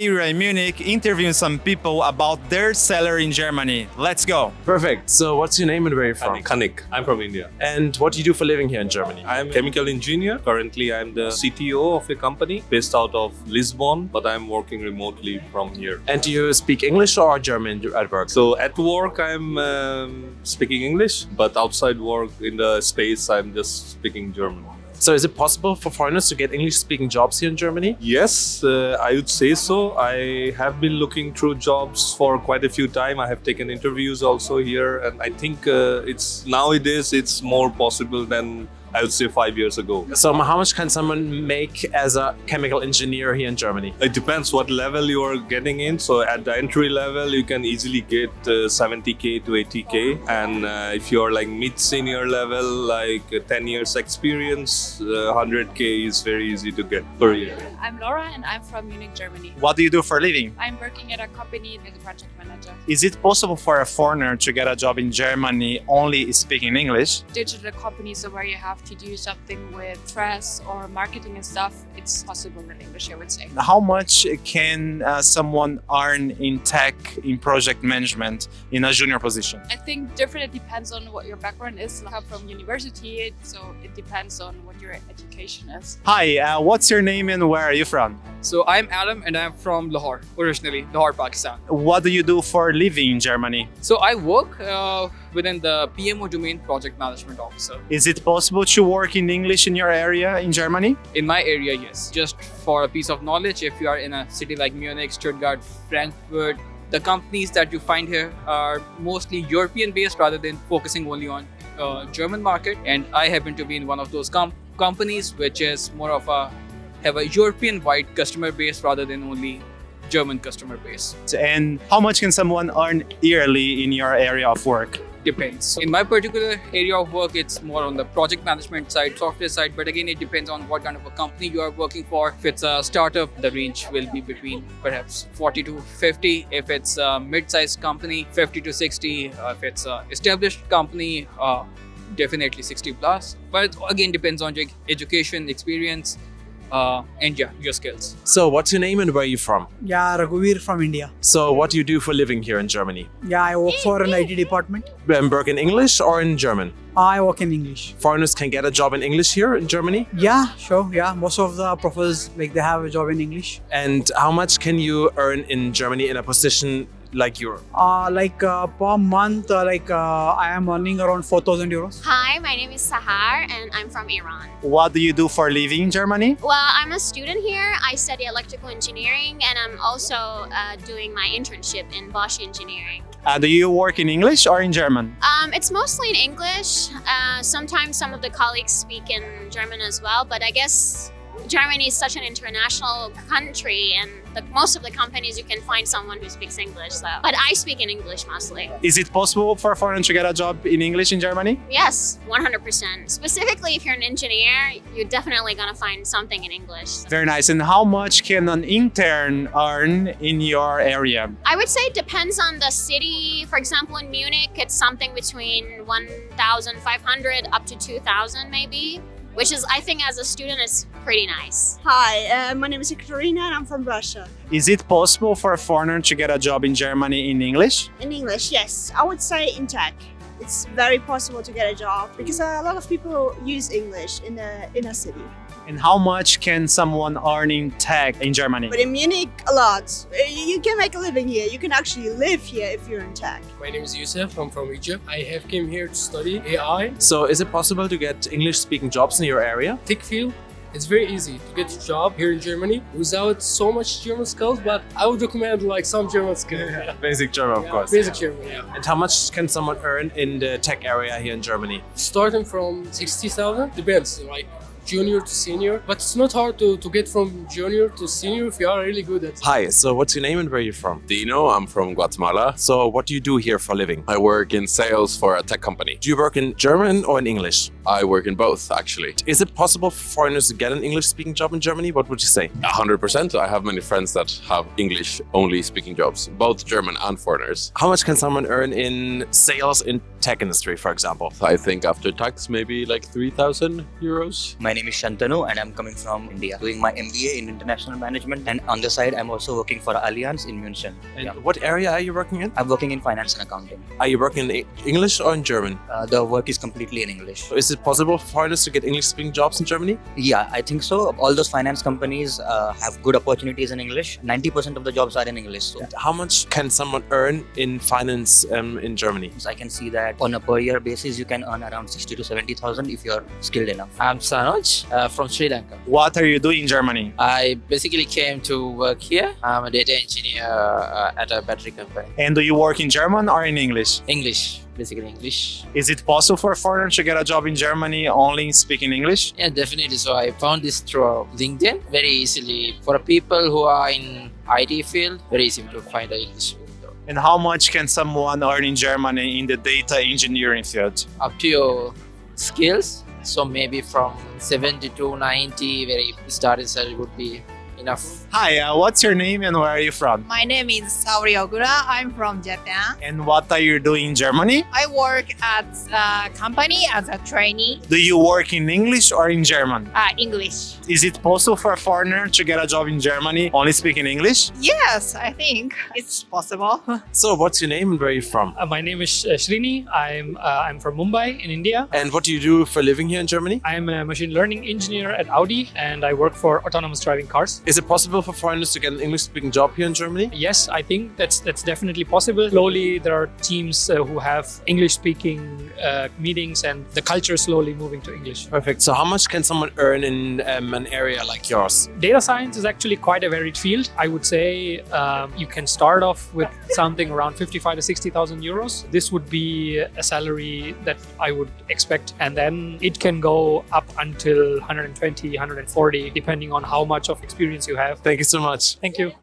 We're in Munich interviewing some people about their salary in Germany. Let's go. Perfect. So what's your name and where are you from? Kannik. I'm from India. And what do you do for a living here in Germany? I'm a chemical engineer. Currently, I'm the CTO of a company based out of Lisbon, but I'm working remotely from here. And do you speak English or German at work? So at work, I'm speaking English, but outside work in the space, I'm just speaking German. So is it possible for foreigners to get English-speaking jobs here in Germany? Yes, I would say so. I have been looking through jobs for quite a few time. I have taken interviews also here, and I think nowadays it's more possible than I would say 5 years ago. So how much can someone make as a chemical engineer here in Germany? It depends what level you are getting in. So at the entry level, you can easily get 70K to 80K. And if you're like mid-senior level, like 10 years experience, 100K is very easy to get per year. I'm Laura and I'm from Munich, Germany. What do you do for a living? I'm working at a company as a project manager. Is it possible for a foreigner to get a job in Germany only speaking English? Digital companies, so where you have to do something with press or marketing and stuff, it's possible in English, I would say. How much can someone earn in tech, in project management, in a junior position? I think different, it depends on what your background is. I come from university, so it depends on what your education is. Hi, what's your name and where are you from? So I'm Adam and I'm from Lahore, originally, Lahore, Pakistan. What do you do for a living in Germany? So I work within the PMO domain, Project Management Officer. Is it possible to work in English in your area in Germany? In my area, yes. Just for a piece of knowledge, if you are in a city like Munich, Stuttgart, Frankfurt, the companies that you find here are mostly European based rather than focusing only on German market. And I happen to be in one of those companies which is more of have a European-wide customer base rather than only German customer base. And how much can someone earn yearly in your area of work? Depends. In my particular area of work, it's more on the project management side, software side, but again, it depends on what kind of a company you are working for. If it's a startup, the range will be between perhaps 40 to 50. If it's a mid-sized company, 50 to 60. If it's an established company, definitely 60 plus. But again, depends on your education, experience, and yeah, your skills. So what's your name and where are you from? Yeah, Aragubir from India. So what do you do for a living here in Germany? Yeah, I work for an IT department. Work in English or in German? I work in English. Foreigners can get a job in English here in Germany? Yeah, sure. Yeah, most of the professors, like, they have a job in English. And how much can you earn in Germany in a position like yours? Per month, I am earning around 4,000 euros. Hi, my name is Sahar and I'm from Iran. What do you do for a living in Germany? Well, I'm a student here. I study electrical engineering and I'm also doing my internship in Bosch Engineering. Do you work in English or in German? It's mostly in English. Sometimes some of the colleagues speak in German as well, but I guess Germany is such an international country and most of the companies you can find someone who speaks English. But I speak in English mostly. Is it possible for a foreigner to get a job in English in Germany? Yes, 100%. Specifically, if you're an engineer, you're definitely going to find something in English. Very nice. And how much can an intern earn in your area? I would say it depends on the city. For example, in Munich, it's something between 1,500 up to 2,000 maybe, which is, I think, as a student, is pretty nice. Hi, my name is Ekarina and I'm from Russia. Is it possible for a foreigner to get a job in Germany in English? In English, yes. I would say in tech. It's very possible to get a job because a lot of people use English in a city. And how much can someone earn in tech in Germany? But in Munich, a lot. You can make a living here. You can actually live here if you're in tech. My name is Youssef. I'm from Egypt. I have came here to study AI. So is it possible to get English-speaking jobs in your area? Tech field. It's very easy to get a job here in Germany without so much German skills, but I would recommend like some German skills. Basic German, of course. Basic German, yeah. And how much can someone earn in the tech area here in Germany? Starting from 60,000, depends, like junior to senior, but it's not hard to get from junior to senior if you are really good at it. Hi, so what's your name and where are you from? Lino, I'm from Guatemala. So what do you do here for a living? I work in sales for a tech company. Do you work in German or in English? I work in both, actually. Is it possible for foreigners to get an English-speaking job in Germany? What would you say? 100%. I have many friends that have English-only speaking jobs, both German and foreigners. How much can someone earn in sales in tech industry, for example? I think after tax, maybe like 3,000 euros. My name is Shantanal and I'm coming from India, doing my MBA in international management, and on the side I'm also working for Allianz in Munich. And what area are you working in? I'm working in finance and accounting. Are you working in English or in German? The work is completely in English. So is it possible for foreigners to get English-speaking jobs in Germany? Yeah, I think so. All those finance companies have good opportunities in English. 90% of the jobs are in English. So How much can someone earn in finance in Germany? I can see that on a per year basis, you can earn around 60 to 70,000 if you're skilled enough. I'm Saransh from Sri Lanka. What are you doing in Germany? I basically came to work here. I'm a data engineer at a battery company. And do you work in German or in English? English, basically English. Is it possible for foreigners to get a job in Germany only speaking English? Yeah, definitely. So I found this through LinkedIn very easily. For people who are in IT field, very easy to find an English field. And how much can someone earn in Germany in the data engineering field? Up to your skills. So maybe from 70 to 90, very starting salary would be enough. Hi, what's your name and where are you from? My name is Sauri Agura. I'm from Japan. And what are you doing in Germany? I work at a company as a trainee. Do you work in English or in German? English. Is it possible for a foreigner to get a job in Germany only speaking English? Yes, I think it's possible. So what's your name and where are you from? My name is Srini. I'm from Mumbai in India. And what do you do for a living here in Germany? I'm a machine learning engineer at Audi and I work for autonomous driving cars. Is it possible for foreigners to get an English-speaking job here in Germany? Yes, I think that's definitely possible. Slowly, there are teams who have English-speaking meetings, and the culture is slowly moving to English. Perfect. So how much can someone earn in an area like yours? Data science is actually quite a varied field. I would say you can start off with something around 55 to 60,000 euros. This would be a salary that I would expect, and then it can go up until 120, 140, depending on how much of experience you have. Thank you so much. Thank you.